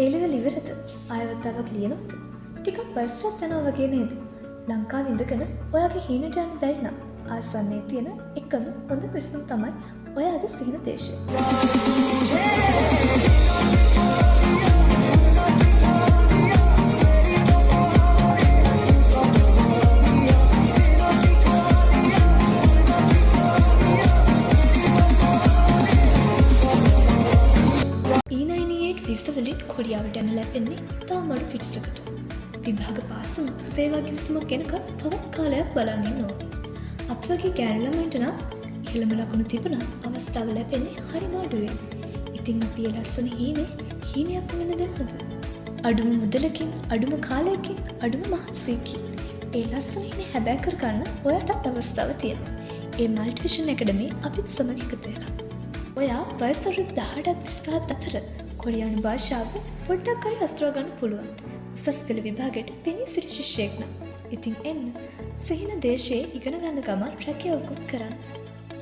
A level ඉවරද? ආයවතාවක් ලියනවද? ටිකක් වයසට යනවා වගේ නේද? ලංකාවේ ඉඳගෙන ඔයාගේ හීනට යන්න බැරි නම් ආසන්නයේ තියෙන එකම හොඳ විසඳුම තමයි ඔයාගේ සිහින දේශය. වලින් කොරියාවට යන්න ලැබෙන්නේ ඉතාම අඩු පිටසකට. විභාග පාස් වුණු සේවා කිවිසුමක් එනකම් තවත් කාලයක් බලන් ඉන්න ඕනේ. අප වගේ ගෑනු ළමයින්ට නම් ඉහළම ලකුණු තිබුණත් අවස්ථාව ලැබෙන්නේ හරිම අඩුවෙන්. ඉතින් අපි ඒ ලස්සන හීනයක් වෙන දෙනවද? අඩුම මුදලකින්, අඩුම කාලයකින්, අඩුම මහන්සියකින් ඒ ලස්සන හීනේ හැබෑ කරගන්න ඔයාටත් අවස්ථාව තියෙනවා. ඒ මල්ටිවිෂන් ඇකඩමි අපිත් සමග එකතු වෙලා. ඔයා වයස අවුරුදු 18ත් 25ත් අතර කොරියානු භාෂාව පොඩ්ඩක් හරි හසුරව ගන්න පුළුවන්. උසස් පෙළ විභාගයට පෙනී සිටි ශිෂ්‍යයෙක් නම් ඉතින් එන්න සිහින දේශයේ ඉගෙන ගන්න ගමන් රැකියාවකුත් කරන්න.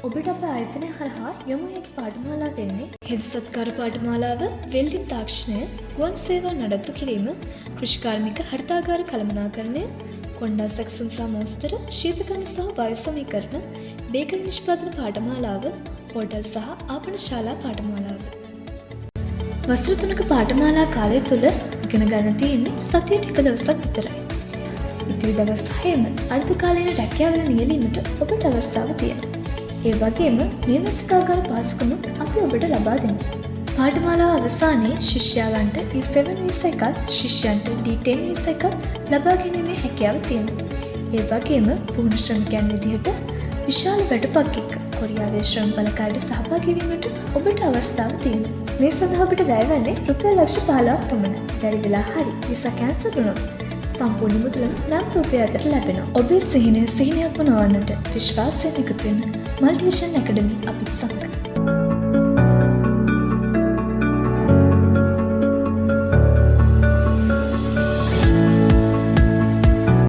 ඔබට අප ආයතනය හරහා යොමු හැකි පාඨමාලා වෙන්නේ හෙද සත්කාර පාඨමාලාව, වෙල්ඩින් තාක්ෂණය, ගුවන් සේවා නඩත්තු කිරීම, කෘෂිකාර්මික හරිතාගාර කළමනාකරණය, කොණ්ඩා සැක්සුම් සහ මෝස්තර, ශීතකරණ සහ වායු සමීකරණ, බේකරි නිෂ්පාදන පාඨමාලාව, හෝටල් සහ ආපන ශාලා පාඨමාලාව. වසර 3ක පාඨමාලා කාලය තුල ඉගෙන ගන්න තියෙන්නේ සතියට එක දවසක් විතරයි. ඉතිරි දවස් 6ම අර්ධ කාලීන රැකියාවල නියැලීමට ඔබට අවස්ථාව තියෙනවා. ඒ වගේම නිවසිකාගාර පාසුකම අපි ඔබට ලබා දෙනවා. පාඨමාලාව අවසානයේ ශිෂ්‍යයන්ට E7 වීසා එකත් ශිෂ්‍යයන්ට D10 වීසා එකත් ලබා ගැනීමේ හැකියාව තියෙනවා. ඒ වගේම පුහුණු ශ්‍රමිකයන් විදිහට විශාල වැටපක් එක්ක කොරියාවේ ශ්‍රම බලකායට සහභාගී වීමට ඔබට අවස්ථාව තියෙනවා. මේ සඳහා ඔබට වැය වෙන්නේ රුපියල් ලක්ෂ 15ක් පමණයි. බැරි වෙලා හරි වීසා කැන්සල් වුණොත් සම්පූර්ණ මුදල නැවත ඔබේ අතට ලැබෙනවා. ඔබේ සිහිනයක්ම නොවන්නට විශ්වාසයෙන් එකතු වෙන මල්ටිවිෂන් ඇකඩමි අපිත් සමග.